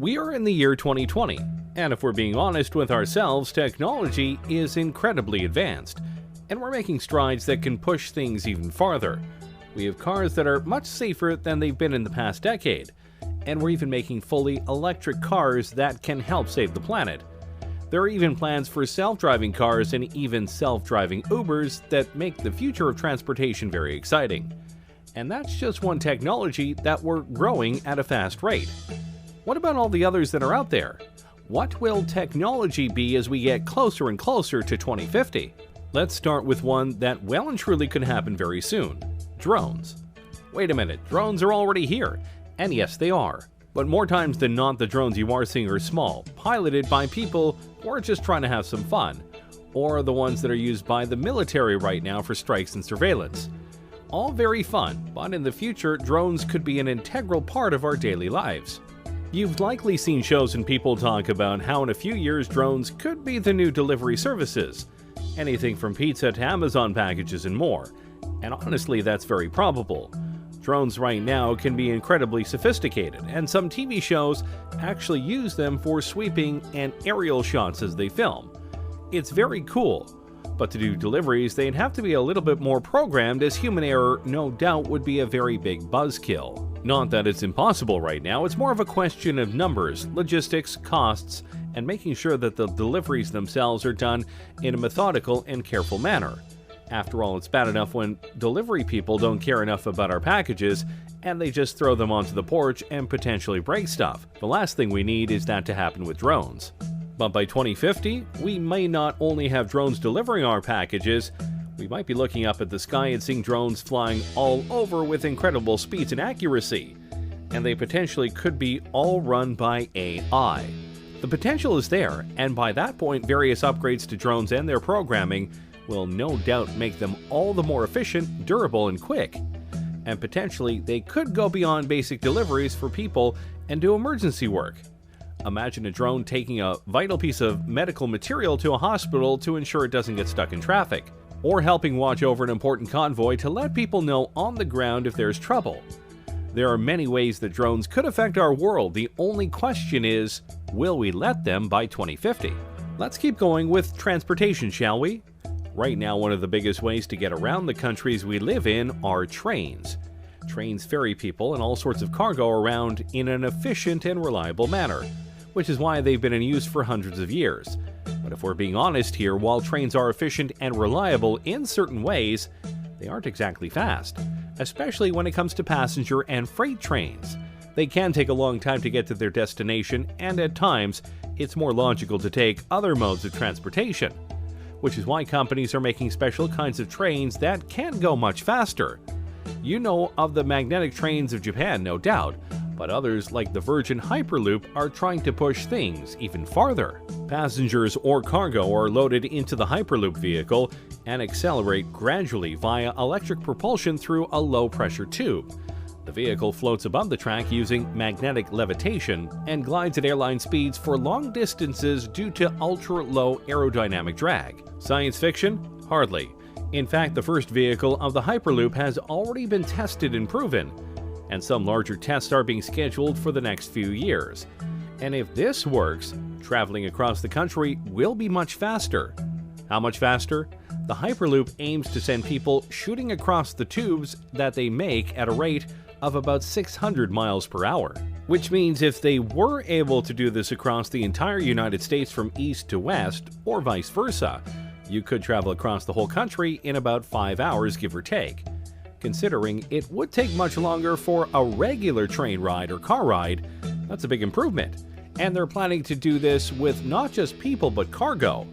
We are in the year 2020, and if we're being honest with ourselves, technology is incredibly advanced, and we're making strides that can push things even farther. We have cars that are much safer than they've been in the past decade, and we're even making fully electric cars that can help save the planet. There are even plans for self-driving cars and even self-driving Ubers that make the future of transportation very exciting. And that's just one technology that we're growing at a fast rate. What about all the others that are out there? What will technology be as we get closer and closer to 2050? Let's start with one that well and truly could happen very soon: drones. Wait a minute, drones are already here. And yes, they are. But more times than not, the drones you are seeing are small, piloted by people who are just trying to have some fun, or the ones that are used by the military right now for strikes and surveillance. All very fun, but in the future, drones could be an integral part of our daily lives. You've likely seen shows and people talk about how in a few years drones could be the new delivery services. Anything from pizza to Amazon packages and more. And honestly, that's very probable. Drones right now can be incredibly sophisticated, and some TV shows actually use them for sweeping and aerial shots as they film. It's very cool, but to do deliveries, they'd have to be a little bit more programmed, as human error no doubt would be a very big buzzkill. Not that it's impossible right now, it's more of a question of numbers, logistics, costs, and making sure that the deliveries themselves are done in a methodical and careful manner. After all, it's bad enough when delivery people don't care enough about our packages and they just throw them onto the porch and potentially break stuff. The last thing we need is that to happen with drones. But by 2050, we may not only have drones delivering our packages, we might be looking up at the sky and seeing drones flying all over with incredible speeds and accuracy. And they potentially could be all run by AI. The potential is there, and by that point, various upgrades to drones and their programming will no doubt make them all the more efficient, durable, and quick. And potentially, they could go beyond basic deliveries for people and do emergency work. Imagine a drone taking a vital piece of medical material to a hospital to ensure it doesn't get stuck in traffic, or helping watch over an important convoy to let people know on the ground if there's trouble. There are many ways that drones could affect our world. The only question is, will we let them by 2050? Let's keep going with transportation, shall we? Right now, one of the biggest ways to get around the countries we live in are trains. Trains ferry people and all sorts of cargo around in an efficient and reliable manner, which is why they've been in use for hundreds of years. But if we're being honest here, while trains are efficient and reliable in certain ways, they aren't exactly fast, especially when it comes to passenger and freight trains. They can take a long time to get to their destination, and at times, it's more logical to take other modes of transportation, which is why companies are making special kinds of trains that can go much faster. You know of the magnetic trains of Japan, no doubt, but others like the Virgin Hyperloop are trying to push things even farther. Passengers or cargo are loaded into the Hyperloop vehicle and accelerate gradually via electric propulsion through a low-pressure tube. The vehicle floats above the track using magnetic levitation and glides at airline speeds for long distances due to ultra-low aerodynamic drag. Science fiction? Hardly. In fact, the first vehicle of the Hyperloop has already been tested and proven, and some larger tests are being scheduled for the next few years. And if this works, traveling across the country will be much faster. How much faster? The Hyperloop aims to send people shooting across the tubes that they make at a rate of about 600 miles per hour. Which means if they were able to do this across the entire United States from east to west, or vice versa, you could travel across the whole country in about 5 hours, give or take. Considering it would take much longer for a regular train ride or car ride, that's a big improvement. And they're planning to do this with not just people but cargo.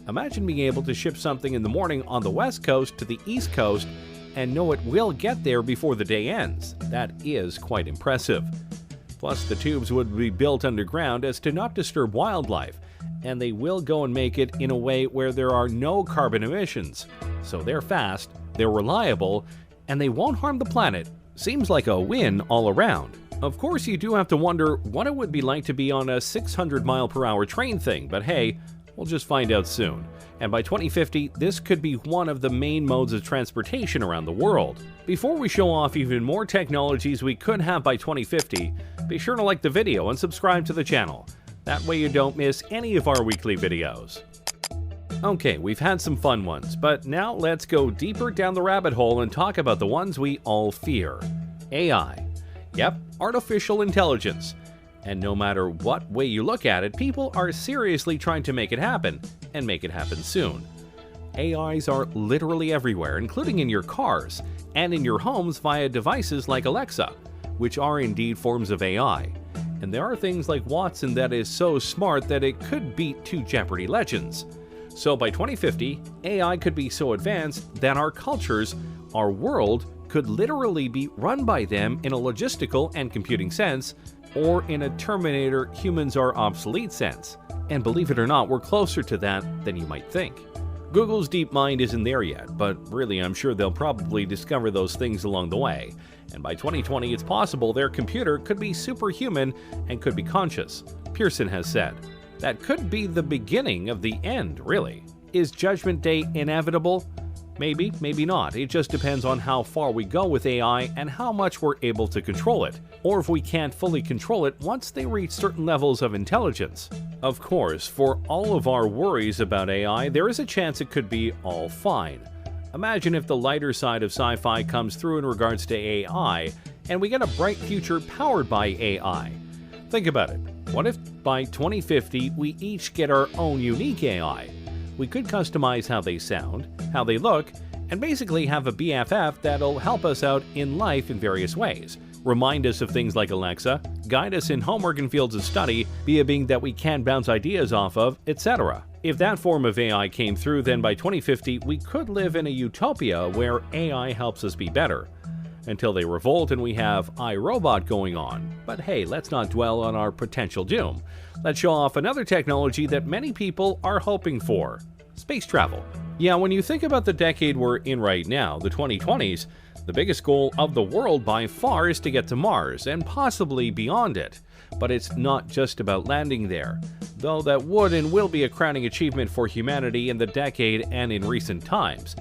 Imagine being able to ship something in the morning on the west coast to the east coast and know it will get there before the day ends. That is quite impressive. Plus, the tubes would be built underground as to not disturb wildlife, and they will go and make it in a way where there are no carbon emissions. So they're fast, they're reliable, and they won't harm the planet. Seems like a win all around. Of course, you do have to wonder what it would be like to be on a 600 mile per hour train thing, but hey, we'll just find out soon. And by 2050, this could be one of the main modes of transportation around the world. Before we show off even more technologies we could have by 2050, Be sure to like the video and subscribe to the channel. That way you don't miss any of our weekly videos. Okay, we've had some fun ones, but now let's go deeper down the rabbit hole and talk about the ones we all fear. AI. Yep, artificial intelligence. And no matter what way you look at it, people are seriously trying to make it happen, and make it happen soon. AIs are literally everywhere, including in your cars, and in your homes via devices like Alexa, which are indeed forms of AI. And there are things like Watson that is so smart that it could beat two Jeopardy legends. So by 2050, AI could be so advanced that our cultures, our world, could literally be run by them in a logistical and computing sense, or in a Terminator humans are obsolete sense. And believe it or not, we're closer to that than you might think. Google's DeepMind isn't there yet, but really I'm sure they'll probably discover those things along the way. And by 2020, it's possible their computer could be superhuman and could be conscious, Pearson has said. That could be the beginning of the end, really. Is Judgment Day inevitable? Maybe, maybe not. It just depends on how far we go with AI and how much we're able to control it, or if we can't fully control it once they reach certain levels of intelligence. Of course, for all of our worries about AI, there is a chance it could be all fine. Imagine if the lighter side of sci-fi comes through in regards to AI, and we get a bright future powered by AI. Think about it. What if by 2050 we each get our own unique AI? We could customize how they sound, how they look, and basically have a BFF that'll help us out in life in various ways. Remind us of things like Alexa, guide us in homework and fields of study, be a being that we can bounce ideas off of, etc. If that form of AI came through, then by 2050 we could live in a utopia where AI helps us be better. Until they revolt and we have iRobot going on. But hey, let's not dwell on our potential doom. Let's show off another technology that many people are hoping for: space travel. Yeah, when you think about the decade we're in right now, the 2020s, the biggest goal of the world by far is to get to Mars, and possibly beyond it. But it's not just about landing there, though that would and will be a crowning achievement for humanity in the decade and in recent times.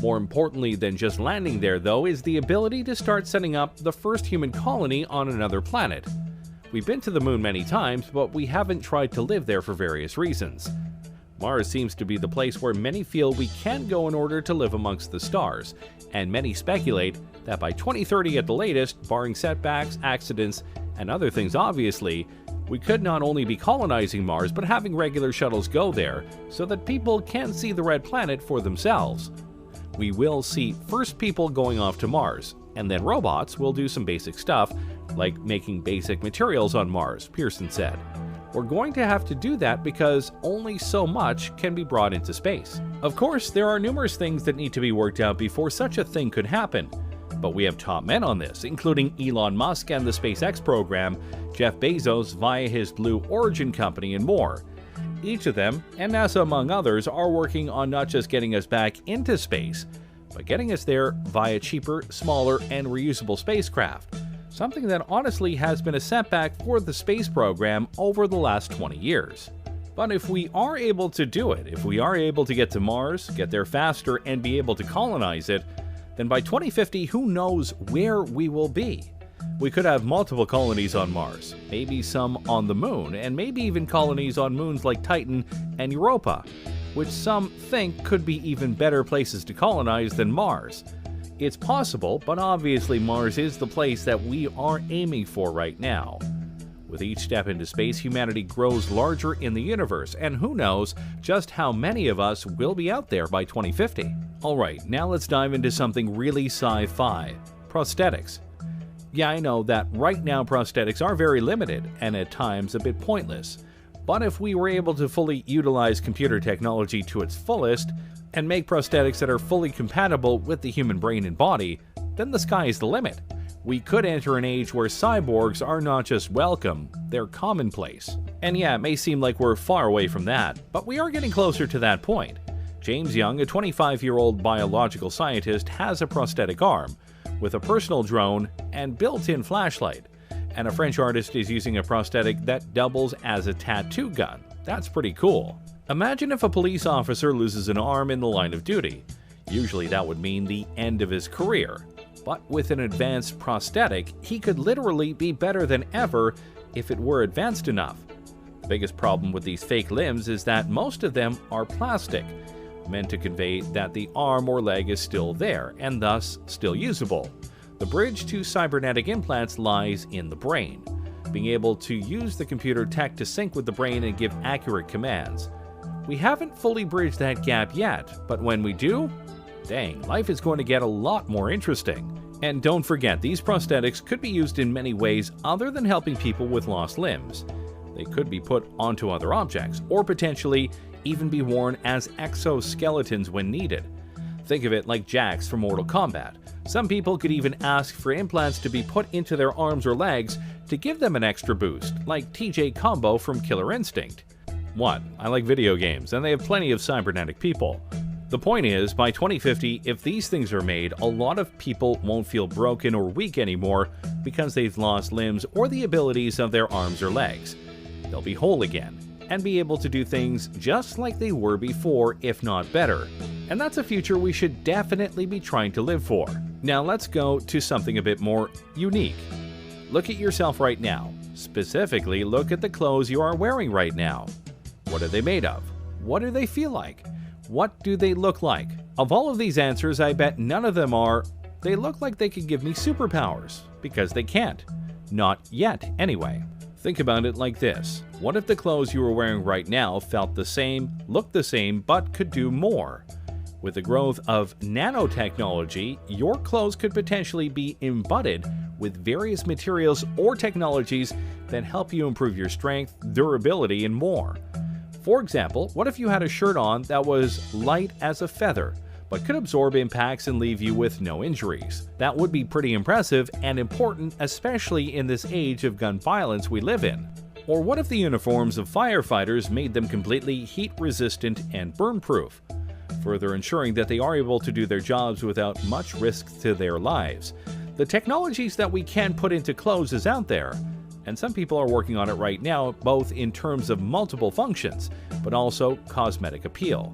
More importantly than just landing there, though, is the ability to start setting up the first human colony on another planet. We've been to the moon many times, but we haven't tried to live there for various reasons. Mars seems to be the place where many feel we can go in order to live amongst the stars, and many speculate that by 2030 at the latest, barring setbacks, accidents, and other things obviously, we could not only be colonizing Mars but having regular shuttles go there so that people can see the red planet for themselves. We will see first people going off to Mars, and then robots will do some basic stuff, like making basic materials on Mars, Pearson said. We're going to have to do that because only so much can be brought into space. Of course, there are numerous things that need to be worked out before such a thing could happen. But we have top men on this, including Elon Musk and the SpaceX program, Jeff Bezos via his Blue Origin company, and more. Each of them, and NASA among others, are working on not just getting us back into space, but getting us there via cheaper, smaller, and reusable spacecraft, something that honestly has been a setback for the space program over the last 20 years. But if we are able to do it, if we are able to get to Mars, get there faster, and be able to colonize it, then by 2050, who knows where we will be? We could have multiple colonies on Mars, maybe some on the moon, and maybe even colonies on moons like Titan and Europa, which some think could be even better places to colonize than Mars. It's possible, but obviously Mars is the place that we are aiming for right now. With each step into space, humanity grows larger in the universe, and who knows just how many of us will be out there by 2050. Alright, now let's dive into something really sci-fi: prosthetics. Yeah, I know that right now prosthetics are very limited and at times a bit pointless, but if we were able to fully utilize computer technology to its fullest and make prosthetics that are fully compatible with the human brain and body, then the sky is the limit. We could enter an age where cyborgs are not just welcome, they're commonplace. And yeah, it may seem like we're far away from that, but we are getting closer to that point. James Young, a 25-year-old biological scientist, has a prosthetic arm, with a personal drone and built-in flashlight, and a French artist is using a prosthetic that doubles as a tattoo gun. That's pretty cool. Imagine if a police officer loses an arm in the line of duty. Usually that would mean the end of his career. but with an advanced prosthetic, he could literally be better than ever if it were advanced enough. The biggest problem with these fake limbs is that most of them are plastic, meant to convey that the arm or leg is still there, and thus still usable. The bridge to cybernetic implants lies in the brain, being able to use the computer tech to sync with the brain and give accurate commands. We haven't fully bridged that gap yet, but when we do, dang, life is going to get a lot more interesting. And don't forget, these prosthetics could be used in many ways other than helping people with lost limbs. They could be put onto other objects, or potentially even be worn as exoskeletons when needed. Think of it like Jax from Mortal Kombat. Some people could even ask for implants to be put into their arms or legs to give them an extra boost, like TJ Combo from Killer Instinct. 1. I like video games, and they have plenty of cybernetic people. The point is, by 2050, if these things are made, a lot of people won't feel broken or weak anymore because they've lost limbs or the abilities of their arms or legs. They'll be whole again, and be able to do things just like they were before, if not better. And that's a future we should definitely be trying to live for. Now let's go to something a bit more unique. Look at yourself right now. Specifically, look at the clothes you are wearing right now. What are they made of? What do they feel like? What do they look like? Of all of these answers, I bet none of them are, they look like they could give me superpowers, because they can't. Not yet, anyway. Think about it like this. What if the clothes you are wearing right now felt the same, looked the same, but could do more? With the growth of nanotechnology, your clothes could potentially be embodied with various materials or technologies that help you improve your strength, durability, and more. For example, what if you had a shirt on that was light as a feather, but could absorb impacts and leave you with no injuries? That would be pretty impressive and important, especially in this age of gun violence we live in. Or what if the uniforms of firefighters made them completely heat-resistant and burn-proof, further ensuring that they are able to do their jobs without much risk to their lives? The technologies that we can put into clothes is out there, and some people are working on it right now, both in terms of multiple functions, but also cosmetic appeal.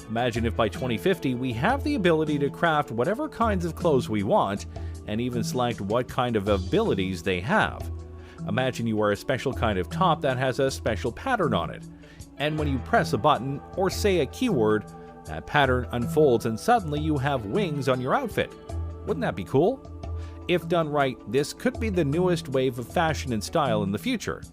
Imagine if by 2050 we have the ability to craft whatever kinds of clothes we want, and even select what kind of abilities they have. Imagine you wear a special kind of top that has a special pattern on it, and when you press a button or say a keyword, that pattern unfolds and suddenly you have wings on your outfit. Wouldn't that be cool? If done right, this could be the newest wave of fashion and style in the future.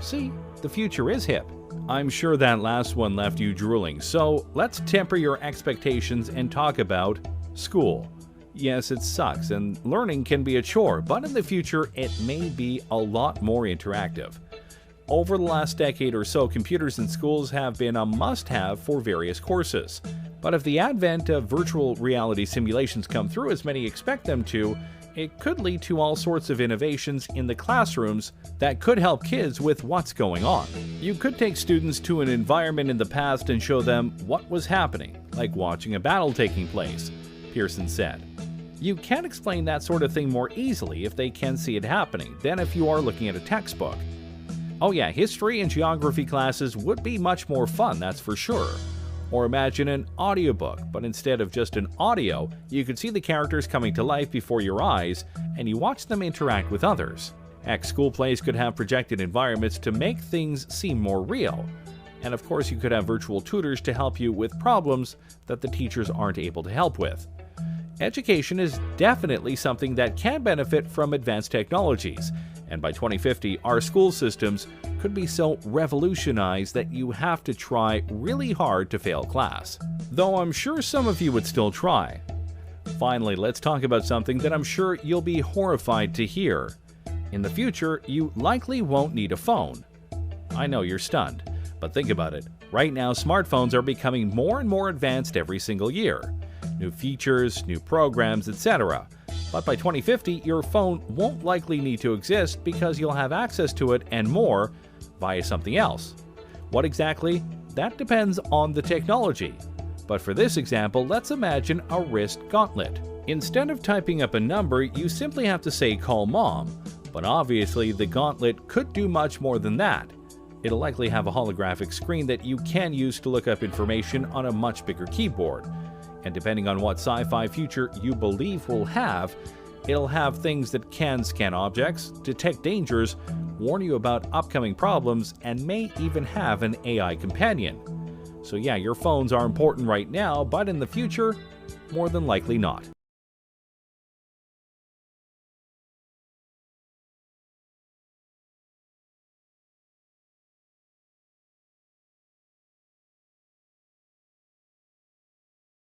See, the future is hip. I'm sure that last one left you drooling, so let's temper your expectations and talk about school. Yes, it sucks, and learning can be a chore, but in the future it may be a lot more interactive. Over the last decade or so, computers in schools have been a must-have for various courses. But if the advent of virtual reality simulations come through as many expect them to, it could lead to all sorts of innovations in the classrooms that could help kids with what's going on. You could take students to an environment in the past and show them what was happening, like watching a battle taking place, Pearson said. You can explain that sort of thing more easily if they can see it happening than if you are looking at a textbook. Oh yeah, history and geography classes would be much more fun, that's for sure. Or imagine an audiobook, but instead of just an audio, you could see the characters coming to life before your eyes, and you watch them interact with others. Heck, school plays could have projected environments to make things seem more real. And of course, you could have virtual tutors to help you with problems that the teachers aren't able to help with. Education is definitely something that can benefit from advanced technologies, and by 2050, our school systems could be so revolutionized that you have to try really hard to fail class. Though I'm sure some of you would still try. Finally, let's talk about something that I'm sure you'll be horrified to hear. In the future, you likely won't need a phone. I know you're stunned, but think about it. Right now, smartphones are becoming more and more advanced every single year. New features, new programs, etc. But by 2050, your phone won't likely need to exist because you'll have access to it and more via something else. What exactly? That depends on the technology. But for this example, let's imagine a wrist gauntlet. Instead of typing up a number, you simply have to say "call mom." But obviously, the gauntlet could do much more than that. It'll likely have a holographic screen that you can use to look up information on a much bigger keyboard. And depending on what sci-fi future you believe we'll have, It'll have things that can scan objects, detect dangers, warn you about upcoming problems, and may even have an AI companion. So yeah, your phones are important right now, but in the future, more than likely not.